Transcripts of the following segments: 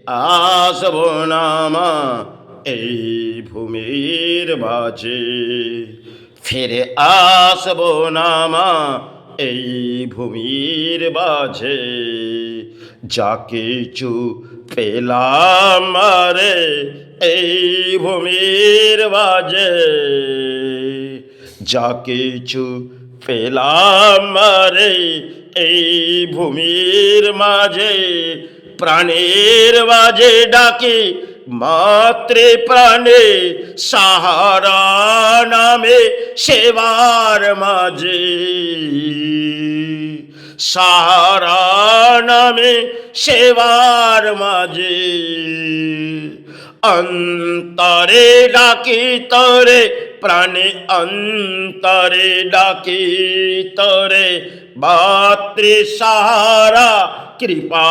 আসব নামা এই ভূমির মাঝে, ফিরে আসব নামা এই ভূমির মাঝে। যা কিছু পেলাম রে এই ভূমির মাঝে, যা কিছু পেলাম রে এই ভূমির মাঝে, প্রাণের মাঝে ডাকে মাতৃ প্রাণে, সাহারা নামে সেবার মাঝে, সাহারা নামে সেবার মাঝে। অন্তরে ডাকি তরে প্রাণে, অন্তরে ডাকি তরে মাতৃ সাহারা, কৃপা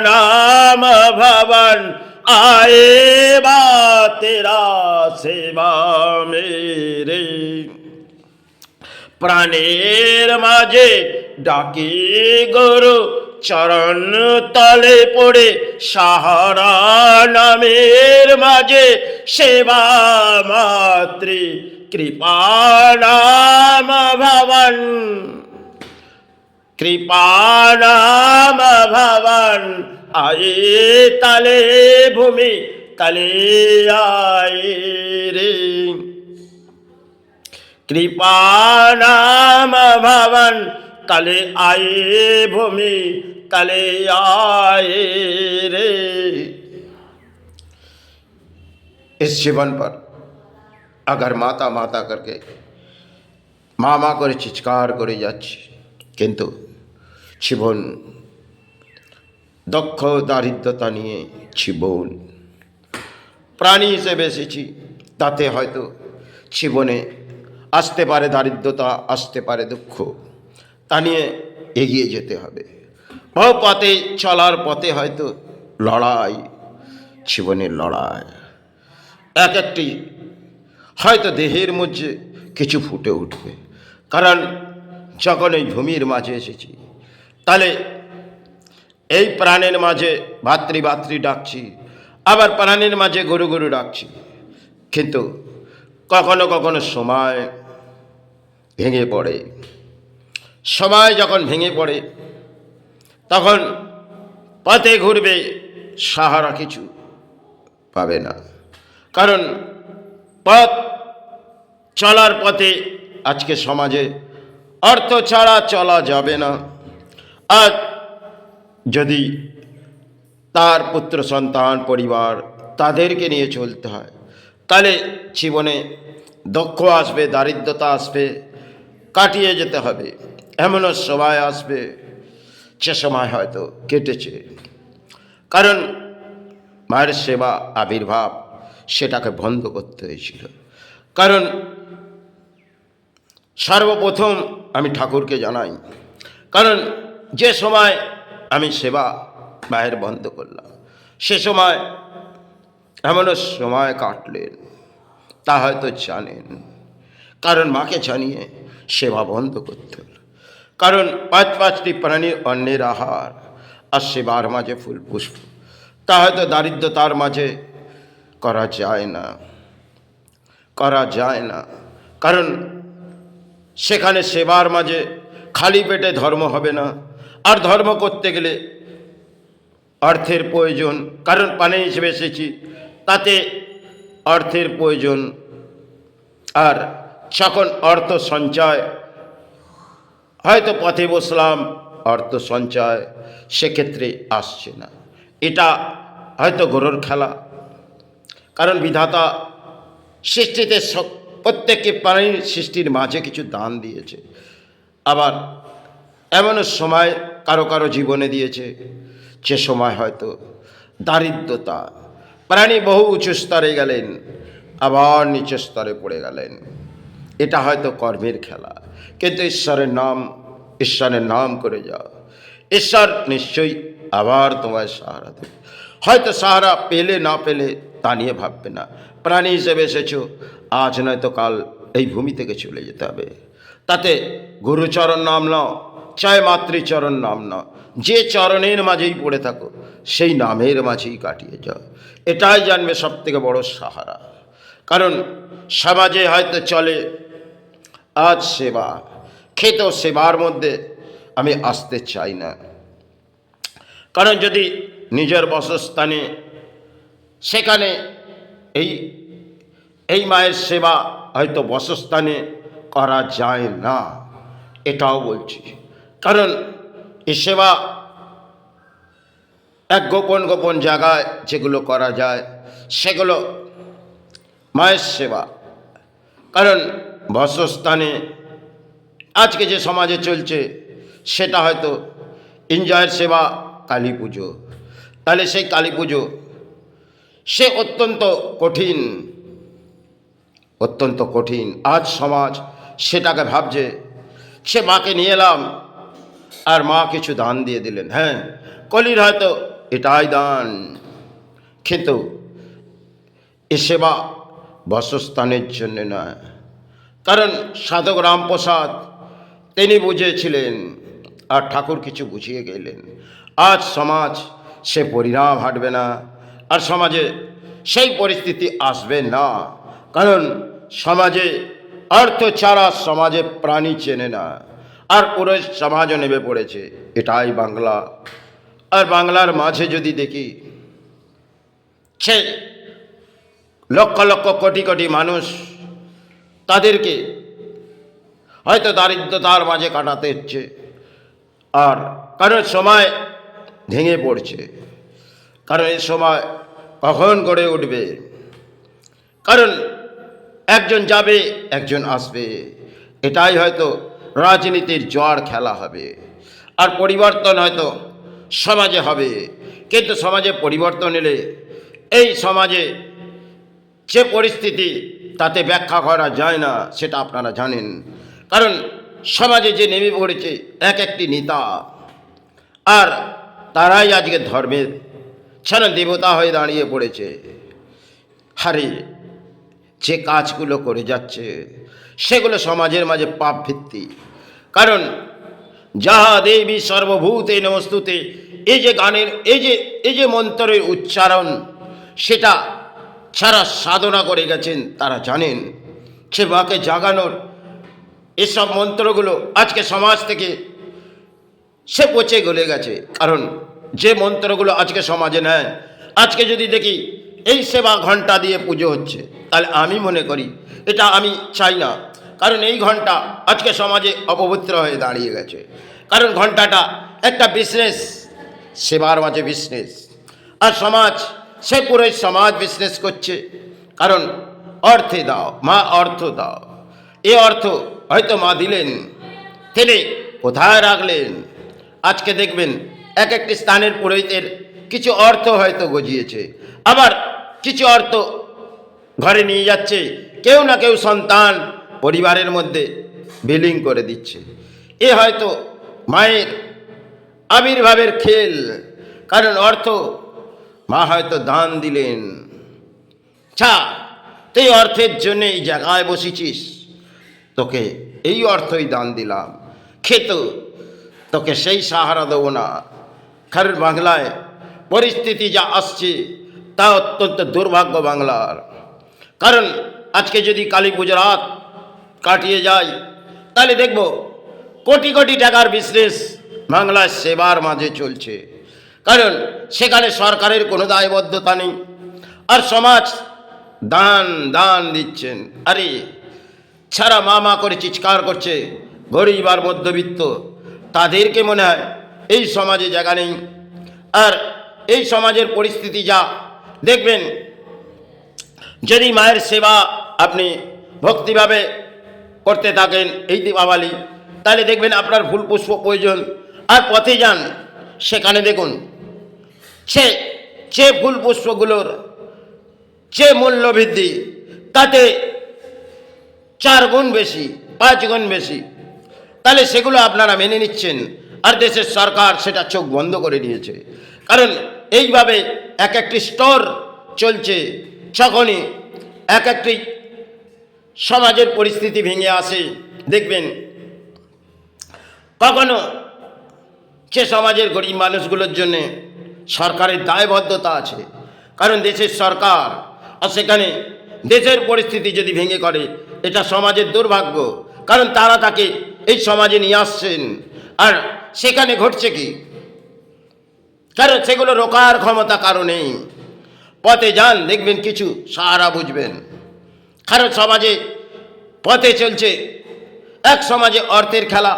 নাম ভवन आएगा तेरा सेवा मेरे। প্রাণের মাঝে ডাকি গুরু চরণ তলে পড়ে, সাহারা নামের মাঝে সেবা মাতৃ, কৃপা নাম ভवन, কৃপা নাম ভवन আয়ে তালে ভূমি তালে আয়ে রে। কৃপা নাম ভवन তালে आए भूमि तले आए रे। इस जीवन पर अगर माता माता करके মা মা করে চিৎকার করে যাচ্ছি, কিন্তু জীবন দক্ষ দারিদ্রতা নিয়ে জীবন প্রাণী হিসেবে এসেছি, তাতে হয়তো জীবনে আসতে পারে দারিদ্রতা, আসতে পারে দুঃখ, তা নিয়ে এগিয়ে যেতে হবে। বহু পথে চলার পথে হয়তো লড়াই, জীবনের লড়াই, এক একটি হয়তো দেহের মধ্যে কিছু ফুটে উঠবে। কারণ যখন এই ভূমির মাঝে এসেছি, তাহলে এই প্রাণের মাঝে ভাতৃ ভাতৃ ডাকছি, আবার প্রাণের মাঝে গরু গরু ডাকছি, কিন্তু কখনো কখনো সময় ভেঙে পড়ে। সময় যখন ভেঙে পড়ে, তখন পথে ঘুরবে, সাহারা কিছু পাবে না। কারণ পথ চলার পথে আজকে সমাজে অর্থ ছাড়া চলা যাবে না। আর যদি তার পুত্র সন্তান পরিবার তাদেরকে নিয়ে চলতে হয়, তাহলে জীবনে দুঃখ আসবে, দারিদ্রতা আসবে, কাটিয়ে যেতে হবে। এমনও সময় আসবে যে সময় হয়তো কেটেছে, কারণ মায়ের সেবা আবির্ভাব সেটাকে বন্ধ করতে হয়েছিল। কারণ সর্বপ্রথম আমি ঠাকুরকে জানাই, কারণ যে সময় আমি সেবা মায়ের বন্ধ করলাম, সে সময় এমনও সময় কাটলেন, তা হয়তো জানেন। কারণ মাকে জানিয়ে সেবা বন্ধ করতে হলো। কারণ পাঁচটি প্রাণীর অন্যের আহার আর সেবার মাঝে ফুল পুষ্প, তা হয়তো দারিদ্রতার মাঝে করা যায় না, করা যায় না। কারণ সেখানে সেবার মাঝে খালি পেটে ধর্ম হবে না। আর ধর্ম করতে গেলে অর্থের প্রয়োজন, কারণ পানি হিসেবে এসেছি, তাতে অর্থের প্রয়োজন। আর যখন অর্থ সঞ্চয়, হয়তো পথে বসলাম, অর্থ সঞ্চয় সেক্ষেত্রে আসছে না। এটা হয়তো গরুর খেলা। কারণ বিধাতা সৃষ্টিতে প্রত্যেককে প্রাণীর সৃষ্টির মাঝে কিছু দান দিয়েছে। আবার এমনও সময় কারো কারো জীবনে দিয়েছে যে সময় হয়তো দারিদ্রতা, প্রাণী বহু উঁচু স্তরে গেলেন, আবার নিচু স্তরে পড়ে গেলেন। এটা হয়তো কর্মের খেলা, কিন্তু ঈশ্বরের নাম করে যাও, ঈশ্বর নিশ্চয়ই আবার তোমায় সাহারা দেবে। হয়তো সাহারা পেলে না পেলে তা নিয়ে ভাববে না। প্রাণী হিসেবে এসেছো, আজ নয়তো কাল এই ভূমি থেকে চলে যেতে হবে। তাতে গুরুচরণ নাম নাও, চাই মাতৃচরণ নাম নাও, যে চরণের মাঝেই পড়ে থাকো, সেই নামের মাঝেই কাটিয়ে যাও। এটাই জানবে সব থেকে বড় সাহারা। কারণ সমাজে হয়তো চলে আজ সেবা, খেতেও সেবার মধ্যে আমি আসতে চাই না। কারণ যদি নিজের বাসস্থানে সেখানে এই এই মায়ের সেবা হয়তো বাসস্থানে করা যায় না, এটাও বলছি। কারণ এই সেবা এক গোপন গোপন জায়গায় যেগুলো করা যায় সেগুলো মায়ের সেবা। কারণ বাসস্থানে আজকে যে সমাজে চলছে সেটা হয়তো এনজয়ের সেবা কালী পুজো, তাহলে সেই কালী পুজো সে অত্যন্ত কঠিন, অত্যন্ত কঠিন। আজ সমাজ সেটাকে ভাবছে সে মাকে নিয়ে এলাম আর মা কিছু দান দিয়ে দিলেন, হ্যাঁ কলির হয়তো এটাই দান, কিন্তু এ সেবা বাসস্থানের জন্য নয়। কারণ সাধক রামপ্রসাদ তিনি বুঝেছিলেন আর ঠাকুর কিছু বুঝিয়ে গেলেন। আজ সমাজ সে পরিণাম হাঁটবে না, আর সমাজে সেই পরিস্থিতি আসবে না। কারণ সমাজে অর্থ ছাড়া সমাজে প্রাণী চেনে না, আর পুরো সমাজও নেমে পড়েছে। এটাই বাংলা। আর বাংলার মাঝে যদি দেখি সে লক্ষ লক্ষ কোটি কোটি মানুষ, তাদেরকে হয়তো দারিদ্রতার মাঝে কাটাতে হচ্ছে, আর কারণ সময় ভেঙে পড়ছে। কারণ এই সময় কখন গড়ে উঠবে? কারণ একজন যাবে একজন আসবে, এটাই হয়তো রাজনীতির জোয়ার খেলা হবে, আর পরিবর্তন হয়তো সমাজে হবে। কিন্তু সমাজে পরিবর্তন এলে এই সমাজে যে পরিস্থিতি তাতে ব্যাখ্যা করা যায় না, সেটা আপনারা জানেন। কারণ সমাজে যে নেমে পড়েছে এক একটি নেতা, আর তারাই আজকে ধর্মের ছাড়া দেবতা হয়ে দাঁড়িয়ে পড়েছে। হারে যে কাজগুলো করে যাচ্ছে সেগুলো সমাজের মাঝে পাপ ভিত্তি। কারণ যাহা দেবী সর্বভূতে নমস্তুতে, এই যে গানের এই যে মন্ত্রের উচ্চারণ, সেটা ছাড়া সাধনা করে গেছেন তারা জানেন। সে মাকে জাগানোর এসব মন্ত্রগুলো আজকে সমাজ থেকে সে পচে গলে গেছে। কারণ যে মন্ত্রগুলো আজকে সমাজে নেয়, আজকে যদি দেখি এই সেবা ঘন্টা দিয়ে পুজো হচ্ছে, তাহলে আমি মনে করি এটা আমি চাই না। কারণ এই ঘন্টা আজকে সমাজে অপবিত্র হয়ে দাঁড়িয়ে গেছে। কারণ ঘন্টাটা একটা বিজনেস, সেবার মাঝে বিজনেস, আর সমাজ সে পুরো সমাজ বিজনেস করছে। কারণ অর্থে দাও মা, অর্থ দাও। এ অর্থ হয়তো মা দিলেন, তিনি কোথায় রাখলেন? আজকে দেখবেন এক একটি স্থানের পুরোহিতের কিছু অর্থ হয়তো গজিয়েছে, আবার কিছু অর্থ ঘরে নিয়ে যাচ্ছে, কেউ না কেউ সন্তান পরিবারের মধ্যে বিলিং করে দিচ্ছে। এ হয়তো মায়ের আবির্ভাবের খেল। কারণ অর্থ মা হয়তো দান দিলেন, তুই অর্থের জন্য এই জায়গায় বসেছিস, তোকে এই অর্থই দান দিলাম, খেতো তোকে সেই সাহারা দেবো না। কারণ বাংলায় পরিস্থিতি যা আসছে তা অত্যন্ত দুর্ভাগ্য বাংলার। কারণ আজকে যদি কালী পুজোর রাত কাটিয়ে যায়, তাহলে দেখব কোটি কোটি টাকার বিজনেস বাংলায় সেবার মাঝে চলছে। কারণ সেখানে সরকারের কোনো দায়বদ্ধতা নেই, আর সমাজ দান দান দিচ্ছেন। আরে ছাড়া মা মা করে চিৎকার করছে গরিব আর মধ্যবিত্ত, তাদেরকে মনে হয় এই সমাজে জায়গা নেই। আর এই সমাজের পরিস্থিতি যা দেখবেন, যদি মায়ের সেবা আপনি ভক্তিভাবে করতে থাকেন এই দীপাবলি, তাহলে দেখবেন আপনার ফুল পুষ্প প্রয়োজন। আর পথে যান, সেখানে দেখুন সে ফুল পুষ্পগুলোর যে মূল্য বৃদ্ধি, তাতে 4 গুণ বেশি, 5 গুণ বেশি। তাহলে সেগুলো আপনারা মেনে নিচ্ছেন, আর দেশের সরকার সেটা চোখ বন্ধ করে নিয়েছে। কারণ এইভাবে এক একটি স্টোর চলছে, যখনই এক একটি সমাজের পরিস্থিতি ভেঙে আসে, দেখবেন কখনো সে সমাজের গরিব মানুষগুলোর জন্যে সরকারের দায়বদ্ধতা আছে, কারণ দেশের সরকার আর সেখানে দেশের পরিস্থিতি যদি ভেঙে করে এটা সমাজের দুর্ভাগ্য, কারণ তারা তাকে এই সমাজে নিয়ে আসছেন। আর সেখানে ঘটছে কি, কারণ সেগুলো রোকার ক্ষমতা কারো নেই। পথে যান, দেখবেন কিছু সাহারা বুঝবেন। কারণ সমাজে পথে চলছে এক সমাজে অর্থের খেলা।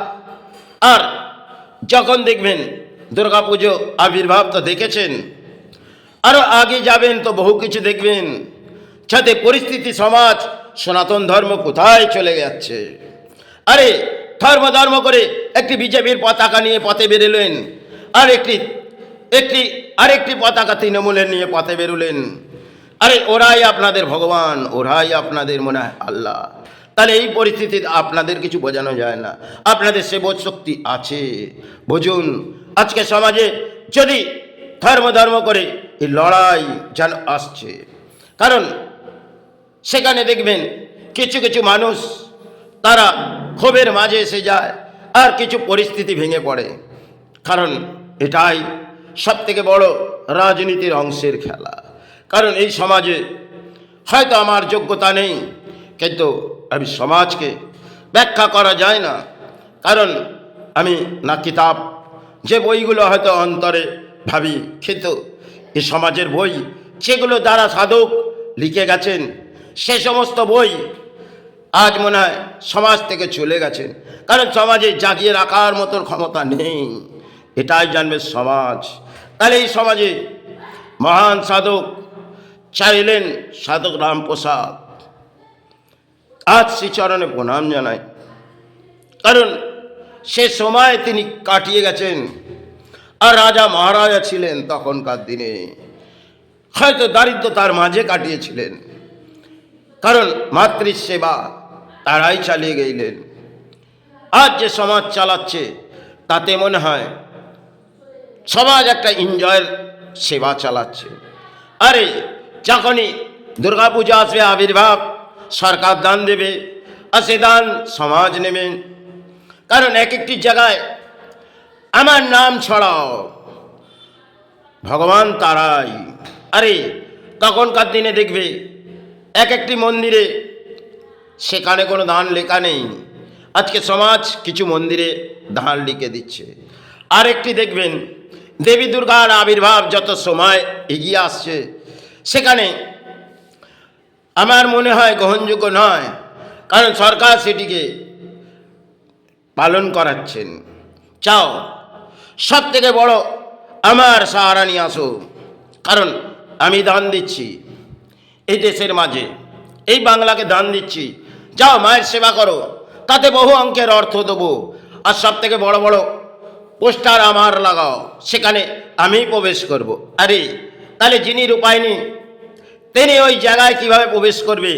আর যখন দেখবেন দুর্গাপুজো আবির্ভাব তো দেখেছেন, আরও আগে যাবেন তো বহু কিছু দেখবেন, যাতে পরিস্থিতি সমাজ সনাতন ধর্ম কোথায় চলে যাচ্ছে। আরে ধর্ম করে একটি বিজেপির পতাকা নিয়ে পথে বেরোলেন, আর আরেকটি পতাকা তৃণমূলের নিয়ে পথে বেরোলেন। আরে ওরাই আপনাদের ভগবান, ওরাই আপনাদের মনে হয় আল্লাহ। তাহলে এই পরিস্থিতিতে আপনাদের কিছু বোঝানো যায় না, আপনাদের সে বোধ শক্তি আছে। বুঝুন, আজকে সমাজে যদি ধর্ম করে এই লড়াই যেন আসছে, কারণ সেখানে দেখবেন কিছু মানুষ তারা ক্ষোভের মাঝে এসে যায়, আর কিছু পরিস্থিতি ভেঙে পড়ে। কারণ এটাই সবথেকে বড় রাজনীতির অংশের খেলা। কারণ এই সমাজে হয়তো আমার যোগ্যতা নেই, কিন্তু আমি সমাজকে ব্যাখ্যা করা যায় না, কারণ আমি না কিতাব, যে বইগুলো হয়তো অন্তরে ভাবি কিন্তু এই সমাজের বই যেগুলো দ্বারা সাধক লিখে গেছেন, সে সমস্ত বই আজ মনে হয় সমাজ থেকে চলে গেছেন, কারণ সমাজে জাগিয়ে রাখার মতন ক্ষমতা নেই। এটাই জানবে সমাজ। তাহলে এই সমাজে মহান সাধক চাইলেন সাধক রামপ্রসাদ। আজ শ্রীচরণে প্রণাম জানাই, কারণ সে সময় তিনি কাটিয়ে গেছেন। আর রাজা মহারাজা ছিলেন তখনকার দিনে, হয়তো দারিদ্রতার মাঝে কাটিয়েছিলেন, কারণ মাতৃসেবা তারাই চালিয়ে গেলেন। আজ যে সমাজ চালাচ্ছে তাতে মনে হয় সমাজ একটা এনজয়ের সেবা চালাচ্ছে। আরে যখনই দুর্গাপূজা আসবে, আবির্ভাব, সরকার দান দেবে, আর সে দান সমাজ নেবেন। কারণ এক একটি জায়গায় আমার নাম ছড়াও, ভগবান তারাই। আরে তখনকার দিনে দেখবে এক একটি মন্দিরে সেখানে কোনো দান লেখা নেই, আজকে সমাজ কিছু মন্দিরে দান লিখে দিচ্ছে। আরেকটি দেখবেন দেবী দুর্গার আবির্ভাব যত সময় এগিয়ে আসছে, সেখানে আমার মনে হয় গ্রহণযোগ্য নয়, কারণ সরকার সেটিকে পালন করাচ্ছেন। চাও সব থেকে বড় আমার সাহারা নিয়ে আসো, কারণ আমি দান দিচ্ছি এই দেশের মাঝে, এই বাংলাকে দান দিচ্ছি, যাও মায়ের সেবা করো, তাতে বহু অঙ্কের অর্থ দেবো। আর সব থেকে বড় পোস্টার আমার লাগাও, সেখানে আমি প্রবেশ করব। আরে তাহলে যিনি রূপায়ণী তিনি ওই জায়গায় কিভাবে প্রবেশ করবে?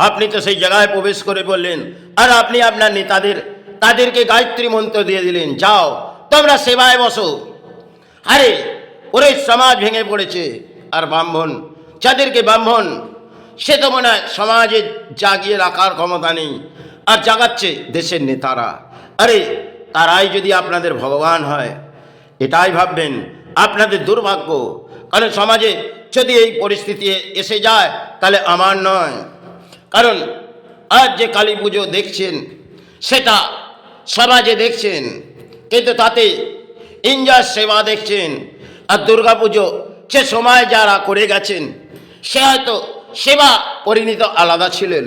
আপনি তো সেই জায়গায় প্রবেশ করে বললেন, আর আপনি আপনার তাদেরকে গায়ত্রী মন্ত্র দিয়ে দিলেন, যাও তোমরা সেবায় বসো। আরে ওরে সমাজ ভেঙে পড়েছে। আর ব্রাহ্মণ, যাদেরকে ব্রাহ্মণ, সে তো মনে হয় সমাজে জাগিয়ে রাখার ক্ষমতা নেই, আর জাগাচ্ছে দেশের নেতারা। আরে তারাই যদি আপনাদের ভগবান হয়, এটাই ভাববেন আপনাদের দুর্ভাগ্য। কারণ সমাজে যদি এই পরিস্থিতি এসে যায় তাহলে আমার নয়, কারণ আজ যে কালী পুজো দেখছেন সেটা সমাজে দেখছেন, কিন্তু তাতে ইঞ্জার সেবা দেখছেন। আর দুর্গা পুজো সে সময় যারা করে গেছেন সে হয়তো সেবা পরিণত আলাদা ছিলেন।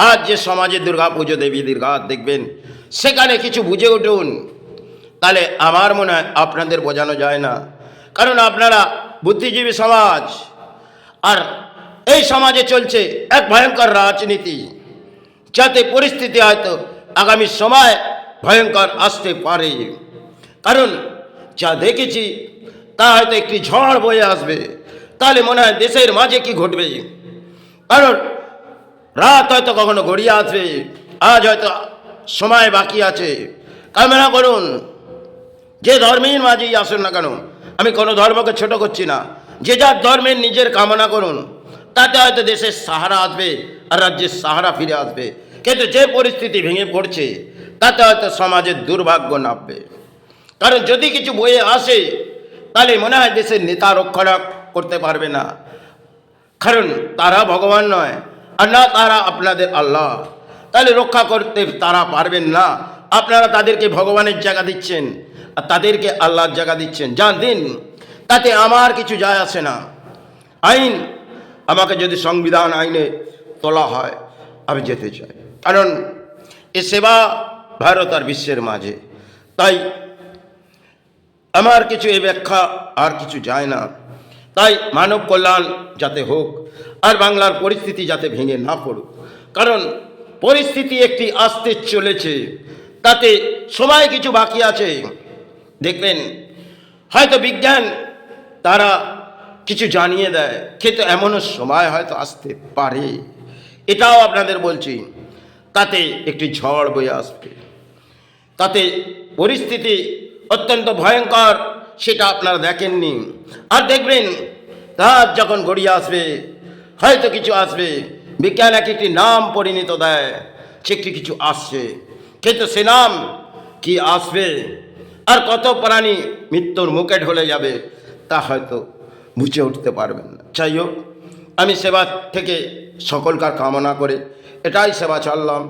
আজ যে সমাজে দুর্গা পুজো দেবী দুর্গা দেখবেন, সেখানে কিছু বুঝে উঠুন। তাহলে আমার মনে হয় আপনাদের বোঝানো যায় না, কারণ আপনারা বুদ্ধিজীবী সমাজ, আর এই সমাজে চলছে এক ভয়ঙ্কর রাজনীতি, যাতে পরিস্থিতি হয়তো আগামী সময় ভয়ঙ্কর আসতে পারে। কারণ যা দেখেছি তা হয়তো একটি ঝড় বয়ে আসবে, তাহলে মনে হয় দেশের মাঝে কি ঘটবে। কারণ রাত হয়তো কখনো গড়িয়ে আসবে, আজ হয়তো সময় বাকি আছে। কামনা করুন যে ধর্মের মাঝেই আসুন না কেন, আমি কোনো ধর্মকে ছোট করছি না, যে যার ধর্মের নিজের কামনা করুন, তাতে হয়তো দেশের সাহারা আসবে আর রাজ্যের সাহারা ফিরে আসবে। কিন্তু যে পরিস্থিতি ভেঙে পড়ছে তাতে হয়তো সমাজের দুর্ভাগ্য নামবে। কারণ যদি কিছু বয়ে আসে তাহলে মনে হয় দেশের নেতা রক্ষা করতে পারবে না, কারণ তারা ভগবান নয় আর না তারা আপনাদের আল্লাহ, তাহলে রক্ষা করতে তারা পারবেন না। আপনারা তাদেরকে ভগবানের জায়গা দিচ্ছেন আর তাদেরকে আল্লাহর জায়গা দিচ্ছেন, যা দিন, তাতে আমার কিছু যায় আসে না। আইন আমাকে যদি সংবিধান আইনে তোলা হয় আমি যেতে চাই, কারণ এ সেবা ভারত আর বিশ্বের মাঝে। তাই আমার কিছু এ ব্যাখ্যা আর কিছু যায় না। তাই মানব কল্যাণ যাতে হোক আর বাংলার পরিস্থিতি যাতে ভেঙে না পড়ুক, কারণ পরিস্থিতি একটি আসতে চলেছে, তাতে সময় কিছু বাকি আছে। দেখবেন হয়তো বিজ্ঞান তারা কিছু জানিয়ে দেয়, কিন্তু এমনও সময় হয়তো আসতে পারে, এটাও আপনাদের বলছি, তাতে একটি ঝড় বয়ে আসবে, তাতে পরিস্থিতি অত্যন্ত ভয়ঙ্কর, সেটা আপনারা দেখেননি। আর দেখবেন রাত যখন গড়িয়ে আসবে হয়তো কিছু আসবে, বিজ্ঞান একটি নাম পরিণত দেয়, সে কিছু আসছে, কিন্তু সে নাম কি আসবে আর কত প্রাণী মৃত্যুর মুখে ঢলে যাবে তা হয়তো বুঝে উঠতে পারবেন না। যাই হোক, আমি সেবা থেকে সকলকার কামনা করে এটাই সেবা চাললাম।